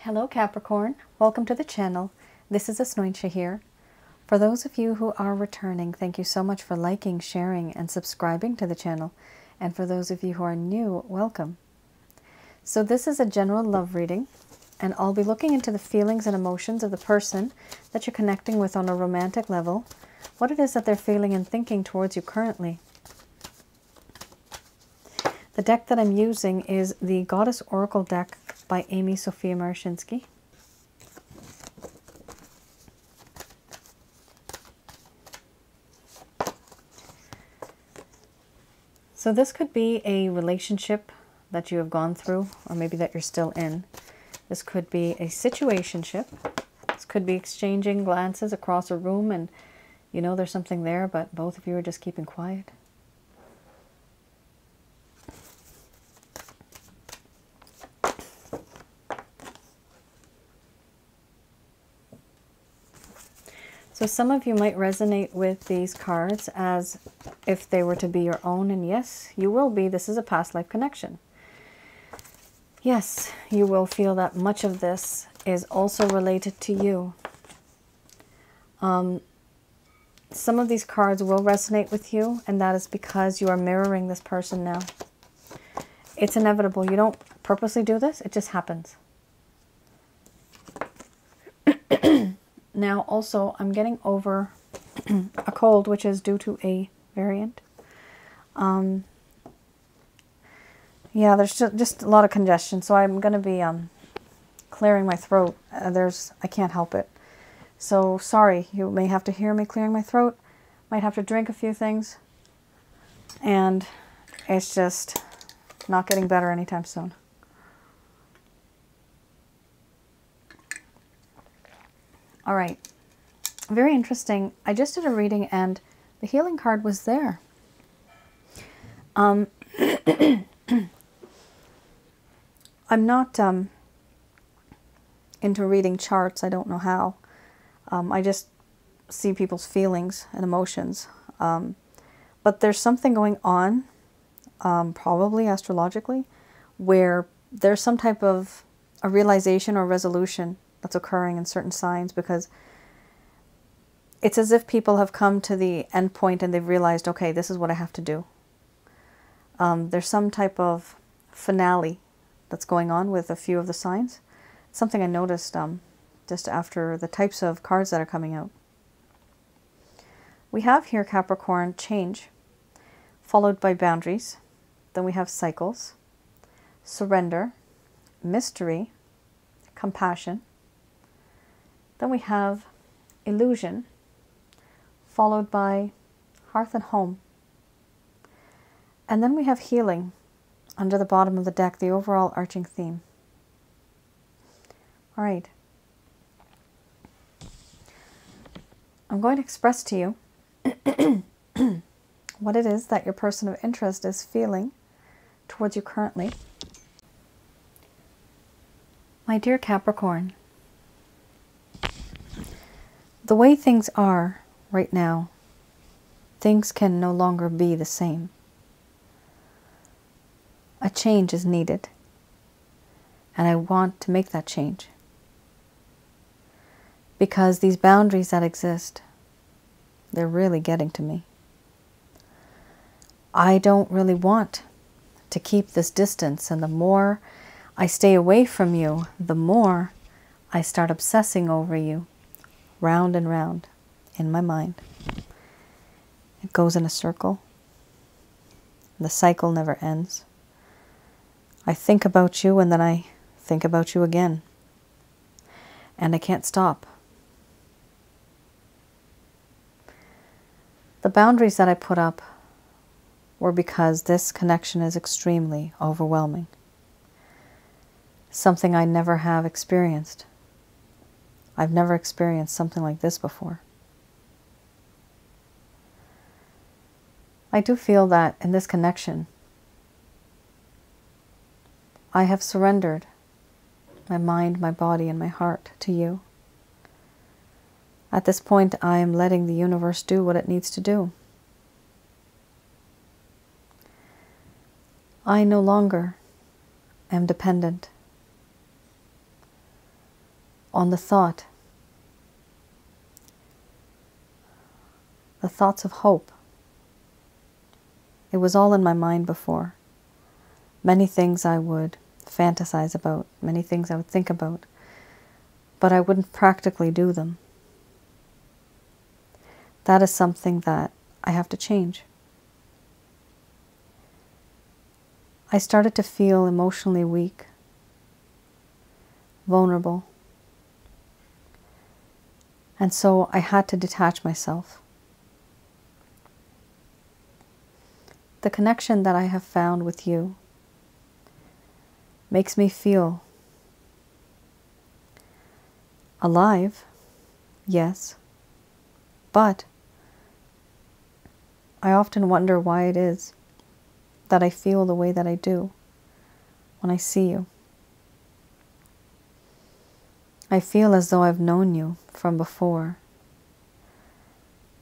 Hello Capricorn, welcome to the channel. This is Asnointia here. For those of you who are returning, thank you so much for liking, sharing, and subscribing to the channel. And for those of you who are new, welcome. So this is a general love reading, and I'll be looking into the feelings and emotions of the person that you're connecting with on a romantic level, what it is that they're feeling and thinking towards you currently. The deck that I'm using is the Goddess Oracle deck by Amy Sophia Marashinsky. So this could be a relationship that you have gone through, or maybe that you're still in. This could be a situationship. This could be exchanging glances across a room and you know there's something there, but both of you are just keeping quiet. So some of you might resonate with these cards as if they were to be your own, and yes, you will be. This is a past life connection. Yes, you will feel that much of this is also related to you. Some of these cards will resonate with you, and that is because you are mirroring this person now. It's inevitable. You don't purposely do this. It just happens. Now, also, I'm getting over a cold, which is due to a variant. Yeah, there's just a lot of congestion, so I'm going to be clearing my throat. I can't help it. So, sorry, you may have to hear me clearing my throat. Might have to drink a few things. And it's just not getting better anytime soon. All right, very interesting. I just did a reading and the healing card was there. I'm not into reading charts. I don't know how. I just see people's feelings and emotions. But there's something going on, probably astrologically, where there's some type of a realization or resolution that's occurring in certain signs, because it's as if people have come to the end point and they've realized, okay, this is what I have to do. There's some type of finale that's going on with a few of the signs. It's something I noticed just after the types of cards that are coming out. We have here Capricorn, change, followed by boundaries. Then we have cycles, surrender, mystery, compassion. Then we have illusion, followed by hearth and home. And then we have healing under the bottom of the deck, the overall arching theme. All right. I'm going to express to you what it is that your person of interest is feeling towards you currently. My dear Capricorn, the way things are right now, things can no longer be the same. A change is needed, and I want to make that change. Because these boundaries that exist, they're really getting to me. I don't really want to keep this distance, and the more I stay away from you, the more I start obsessing over you. Round and round in my mind. It goes in a circle. The cycle never ends. I think about you and then I think about you again. And I can't stop. The boundaries that I put up were because this connection is extremely overwhelming. Something I never have experienced. I've never experienced something like this before. I do feel that in this connection, I have surrendered my mind, my body, and my heart to you. At this point, I am letting the universe do what it needs to do. I no longer am dependent. on the thoughts of hope. It was all in my mind before. Many things I would fantasize about, many things I would think about, but I wouldn't practically do them. That is something that I have to change. I started to feel emotionally weak, vulnerable, and so I had to detach myself. The connection that I have found with you makes me feel alive, yes, but I often wonder why it is that I feel the way that I do when I see you. I feel as though I've known you from before,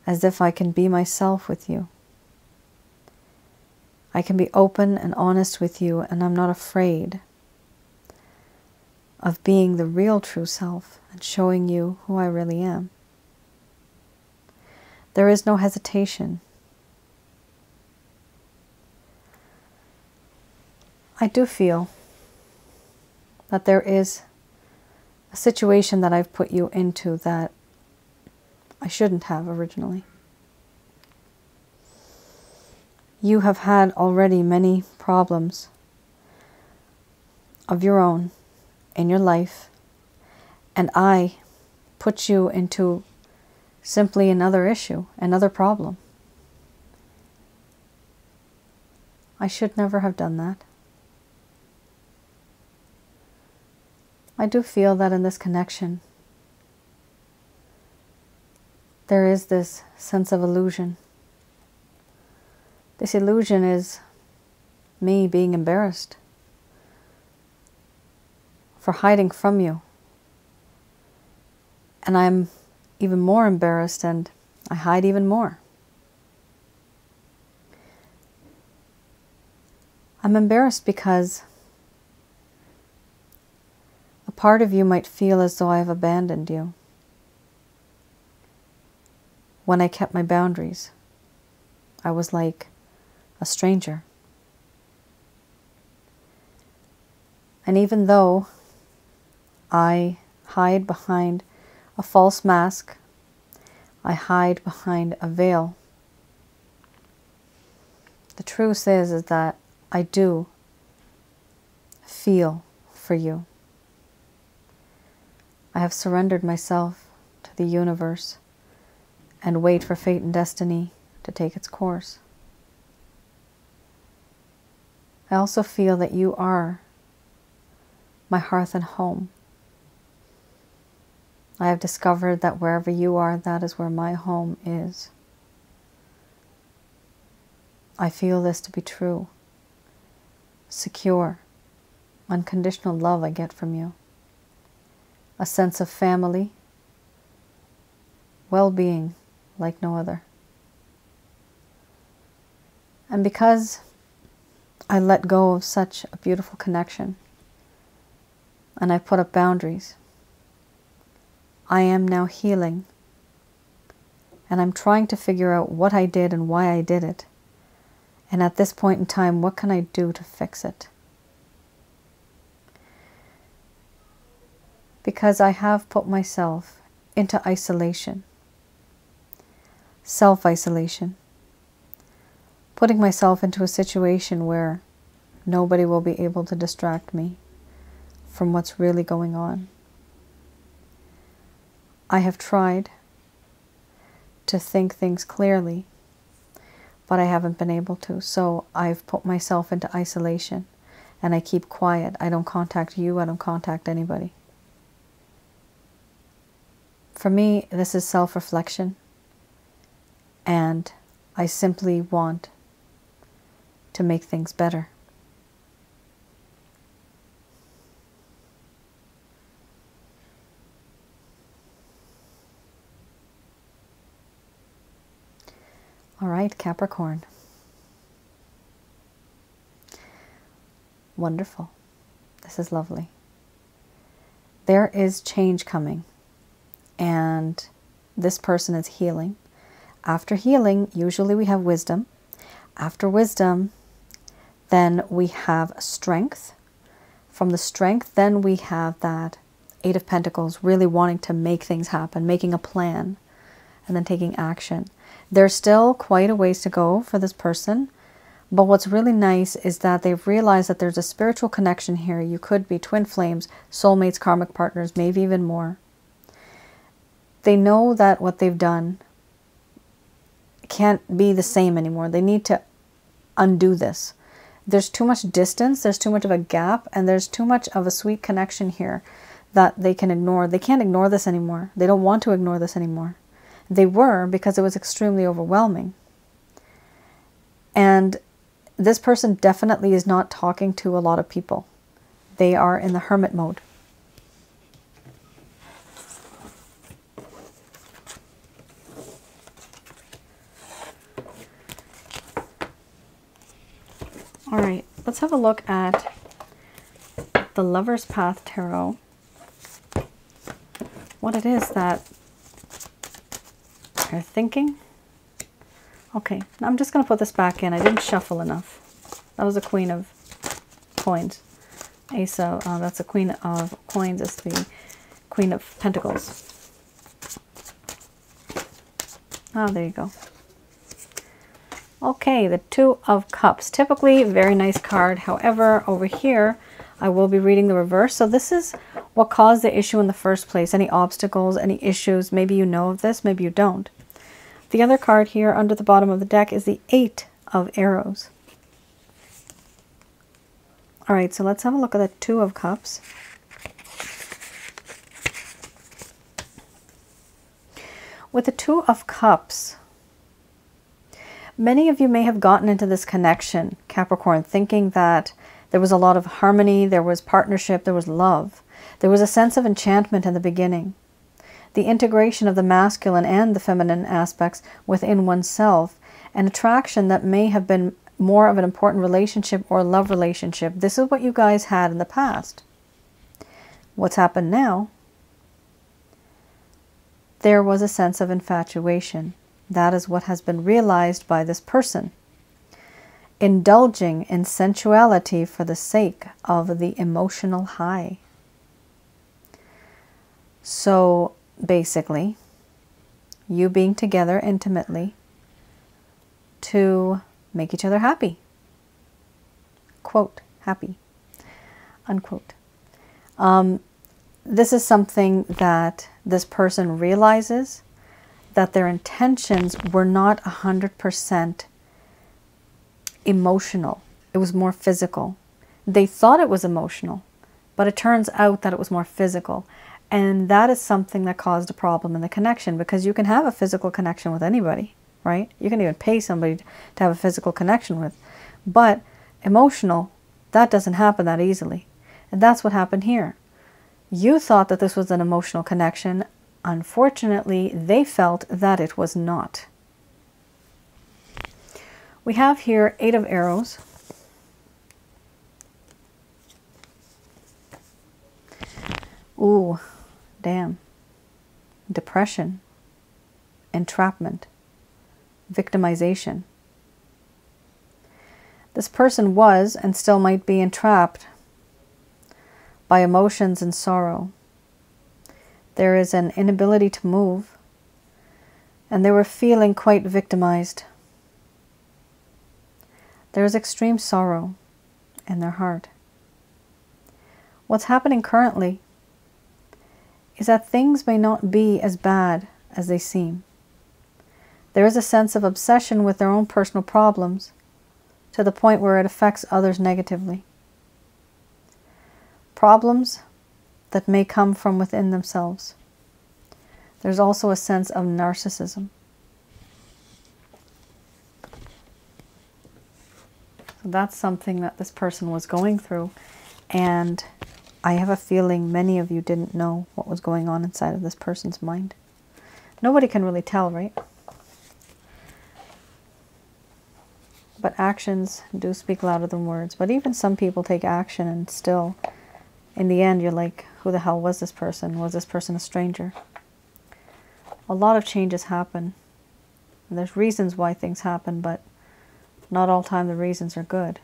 as if I can be myself with you. I can be open and honest with you, and I'm not afraid of being the real true self and showing you who I really am. There is no hesitation. I do feel that there is a situation that I've put you into that I shouldn't have originally. You have had already many problems of your own in your life, and I put you into simply another issue, another problem. I should never have done that. I do feel that in this connection, there is this sense of illusion. This illusion is me being embarrassed for hiding from you. And I'm even more embarrassed and I hide even more. I'm embarrassed because a part of you might feel as though I have abandoned you when I kept my boundaries. I was like a stranger. And even though I hide behind a false mask, I hide behind a veil, the truth is that I do feel for you. I have surrendered myself to the universe and wait for fate and destiny to take its course. I also feel that you are my hearth and home. I have discovered that wherever you are, that is where my home is. I feel this to be true. Secure, unconditional love I get from you. A sense of family, well-being like no other. And because I let go of such a beautiful connection and I put up boundaries, I am now healing, and I'm trying to figure out what I did and why I did it. And at this point in time, what can I do to fix it? Because I have put myself into isolation, self-isolation, putting myself into a situation where nobody will be able to distract me from what's really going on. I have tried to think things clearly, but I haven't been able to. So I've put myself into isolation and I keep quiet. I don't contact you. I don't contact anybody. For me, this is self-reflection, and I simply want to make things better. All right, Capricorn. Wonderful. This is lovely. There is change coming, and this person is healing. After healing, usually we have wisdom. After wisdom, then we have strength. From the strength, then we have that Eight of Pentacles, really wanting to make things happen, making a plan, and then taking action. There's still quite a ways to go for this person, but what's really nice is that they've realized that there's a spiritual connection here. You could be twin flames, soulmates, karmic partners, maybe even more. They know that what they've done can't be the same anymore. They need to undo this. There's too much distance, there's too much of a gap, and there's too much of a sweet connection here that they can ignore. They can't ignore this anymore. They don't want to ignore this anymore. They were, because it was extremely overwhelming. And this person definitely is not talking to a lot of people. They are in the hermit mode. All right, let's have a look at the Lover's Path Tarot. What it is that they're thinking. Okay, I'm just going to put this back in. I didn't shuffle enough. That was the Queen of Coins. Ace of, that's the Queen of Coins. It's the Queen of Pentacles. Oh, there you go. Okay, the Two of Cups. Typically, very nice card. However, over here, I will be reading the reverse. So this is what caused the issue in the first place. Any obstacles, any issues. Maybe you know of this, maybe you don't. The other card here under the bottom of the deck is the Eight of Arrows. All right, so let's have a look at the Two of Cups. With the Two of Cups, many of you may have gotten into this connection, Capricorn, thinking that there was a lot of harmony, there was partnership, there was love. There was a sense of enchantment in the beginning. The integration of the masculine and the feminine aspects within oneself, an attraction that may have been more of an important relationship or love relationship. This is what you guys had in the past. What's happened now? There was a sense of infatuation. That is what has been realized by this person. Indulging in sensuality for the sake of the emotional high. So basically, you being together intimately to make each other happy. Quote, happy, unquote. This is something that this person realizes, that their intentions were not 100% emotional. It was more physical. They thought it was emotional, but it turns out that it was more physical. And that is something that caused a problem in the connection, because you can have a physical connection with anybody, right? You can even pay somebody to have a physical connection with. But emotional, that doesn't happen that easily. And that's what happened here. You thought that this was an emotional connection. Unfortunately, they felt that it was not. We have here Eight of Arrows. Ooh, damn. Depression, entrapment, victimization. This person was and still might be entrapped by emotions and sorrow. There is an inability to move, and they were feeling quite victimized. There is extreme sorrow in their heart. What's happening currently is that things may not be as bad as they seem. There is a sense of obsession with their own personal problems to the point where it affects others negatively. Problems that may come from within themselves. There's also a sense of narcissism. So that's something that this person was going through, and I have a feeling many of you didn't know what was going on inside of this person's mind. Nobody can really tell, right? But actions do speak louder than words. But even some people take action and still, in the end, you're like, who the hell was this person? Was this person a stranger? A lot of changes happen. And there's reasons why things happen, but not all time the reasons are good.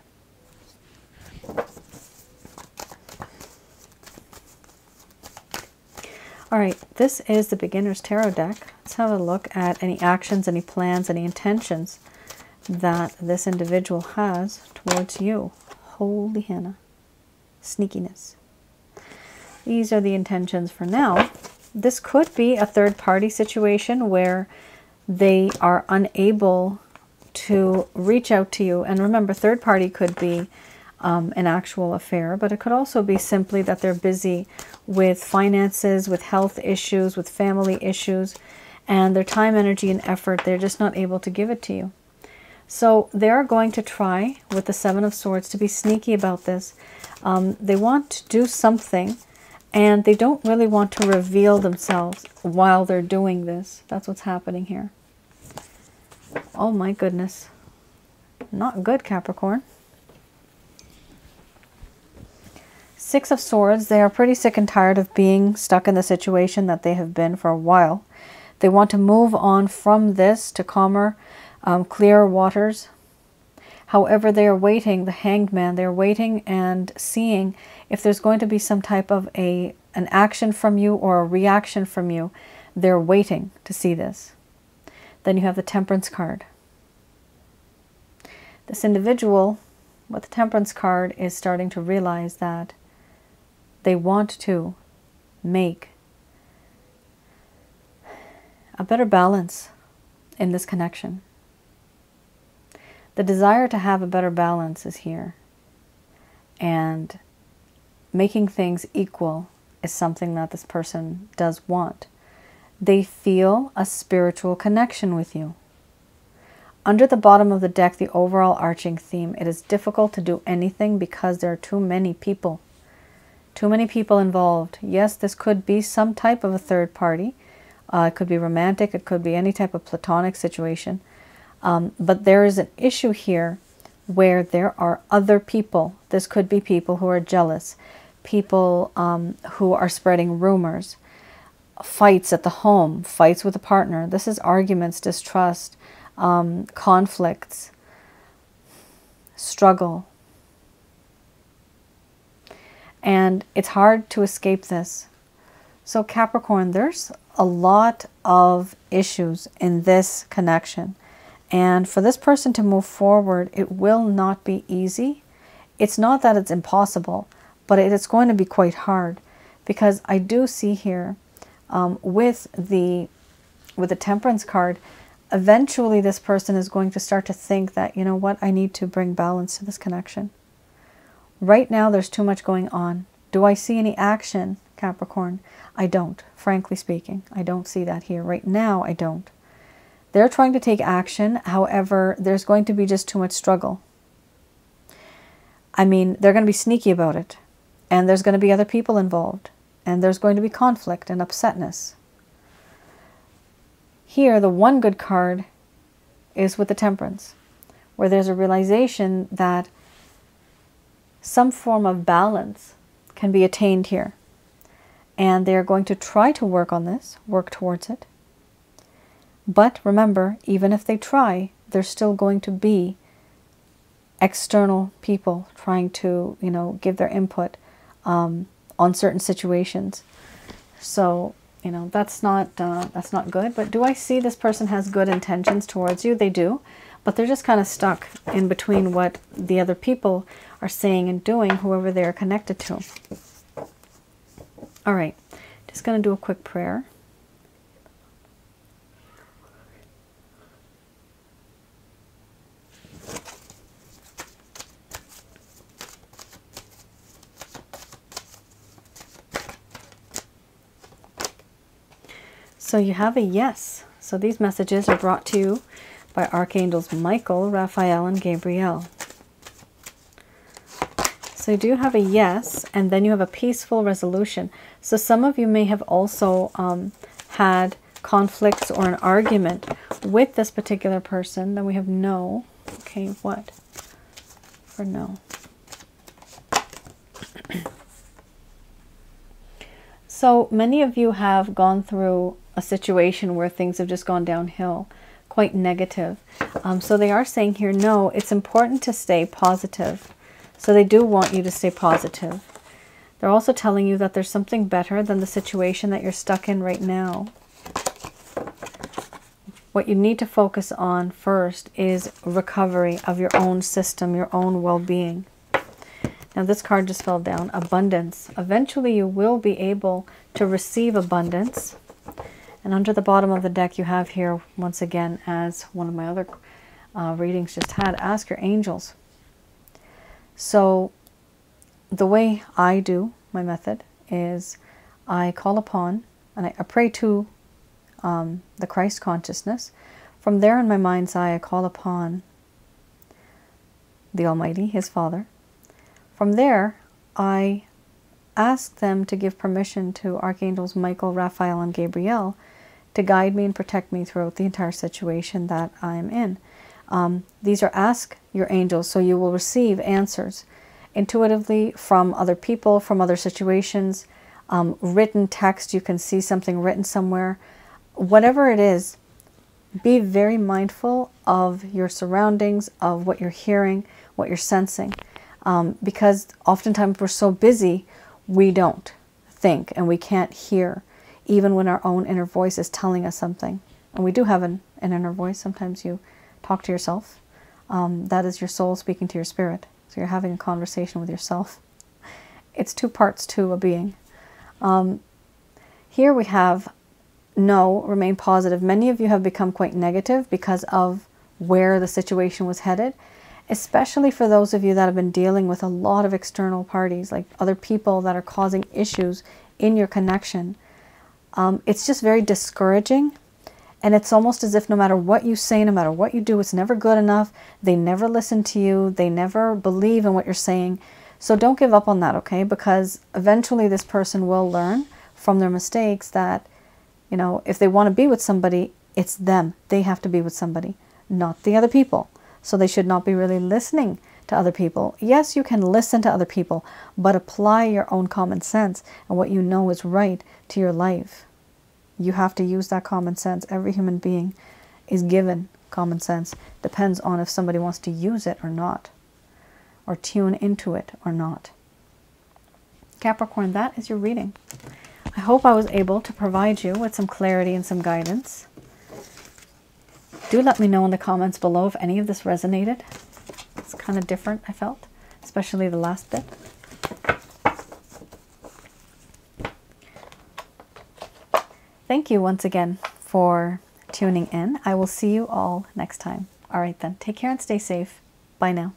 All right, this is the Beginner's Tarot deck. Let's have a look at any actions, any plans, any intentions that this individual has towards you. Holy Hannah. Sneakiness. These are the intentions for now. This could be a third-party situation where they are unable to reach out to you. And remember, third-party could be an actual affair, but it could also be simply that they're busy with finances, with health issues, with family issues, and their time, energy, and effort, they're just not able to give it to you. So they're going to try, with the Seven of Swords, to be sneaky about this. They want to do something, and they don't really want to reveal themselves while they're doing this. That's what's happening here. Oh my goodness. Not good, Capricorn. Six of Swords, they are pretty sick and tired of being stuck in the situation that they have been for a while. They want to move on from this to calmer, clearer waters. However, they are waiting, the Hanged Man, they're waiting and seeing if there's going to be some type of an action from you or a reaction from you. They're waiting to see this. Then you have the Temperance card. This individual with the Temperance card is starting to realize that they want to make a better balance in this connection. The desire to have a better balance is here. And making things equal is something that this person does want. They feel a spiritual connection with you. Under the bottom of the deck, the overall arching theme, it is difficult to do anything because there are too many people. Too many people involved. Yes, this could be some type of a third party. It could be romantic. It could be any type of platonic situation. But there is an issue here where there are other people. This could be people who are jealous, people who are spreading rumors, fights at the home, fights with a partner. This is arguments, distrust, conflicts, struggle. And it's hard to escape this. So Capricorn, there's a lot of issues in this connection. And for this person to move forward, it will not be easy. It's not that it's impossible, but it's going to be quite hard. Because I do see here, with the Temperance card, eventually this person is going to start to think that, you know what, I need to bring balance to this connection. Right now, there's too much going on. Do I see any action, Capricorn? I don't, frankly speaking. I don't see that here. Right now, I don't. They're trying to take action. However, there's going to be just too much struggle. I mean, they're going to be sneaky about it. And there's going to be other people involved. And there's going to be conflict and upsetness. Here, the one good card is with the Temperance, where there's a realization that some form of balance can be attained here. And they're going to try to work on this, work towards it. But remember, even if they try, there's still going to be external people trying to, you know, give their input on certain situations. So, you know, that's not good. But do I see this person has good intentions towards you? They do. But they're just kind of stuck in between what the other people are saying and doing, whoever they are connected to. All right, just going to do a quick prayer. So you have a yes. So these messages are brought to you by Archangels Michael, Raphael, and Gabriel. So you do have a yes, and then you have a peaceful resolution. So some of you may have also had conflicts or an argument with this particular person. Then we have no. Okay, what? For no. So many of you have gone through a situation where things have just gone downhill, quite negative. So they are saying here, no, it's important to stay positive. So they do want you to stay positive. They're also telling you that there's something better than the situation that you're stuck in right now. What you need to focus on first is recovery of your own system, your own well-being. Now this card just fell down, abundance. Eventually you will be able to receive abundance. And under the bottom of the deck you have here, once again, as one of my other readings just had, ask your angels. So the way I do my method is I call upon and I pray to the Christ consciousness. From there in my mind's eye, I call upon the Almighty, His Father. From there, I ask them to give permission to Archangels Michael, Raphael, and Gabriel to guide me and protect me throughout the entire situation that I'm in. These are ask your angels, so you will receive answers intuitively from other people, from other situations, written text. You can see something written somewhere. Whatever it is, be very mindful of your surroundings, of what you're hearing, what you're sensing. Because oftentimes we're so busy, we don't think and we can't hear, even when our own inner voice is telling us something. And we do have an inner voice. Sometimes you talk to yourself. That is your soul speaking to your spirit. So you're having a conversation with yourself. It's two parts to a being. Here we have no, remain positive. Many of you have become quite negative because of where the situation was headed, especially for those of you that have been dealing with a lot of external parties, like other people that are causing issues in your connection. It's just very discouraging, and it's almost as if no matter what you say, no matter what you do, it's never good enough. They never listen to you. They never believe in what you're saying. So don't give up on that, okay? Because eventually this person will learn from their mistakes that, you know, if they want to be with somebody, it's them. They have to be with somebody, not the other people. So they should not be really listening to other people. Yes, you can listen to other people, but apply your own common sense and what you know is right to your life. You have to use that common sense. Every human being is given common sense. Depends on if somebody wants to use it or not, or tune into it or not. Capricorn, that is your reading. I hope I was able to provide you with some clarity and some guidance. Do let me know in the comments below if any of this resonated. It's kind of different, I felt, especially the last bit. Thank you once again for tuning in. I will see you all next time. All right then, take care and stay safe. Bye now.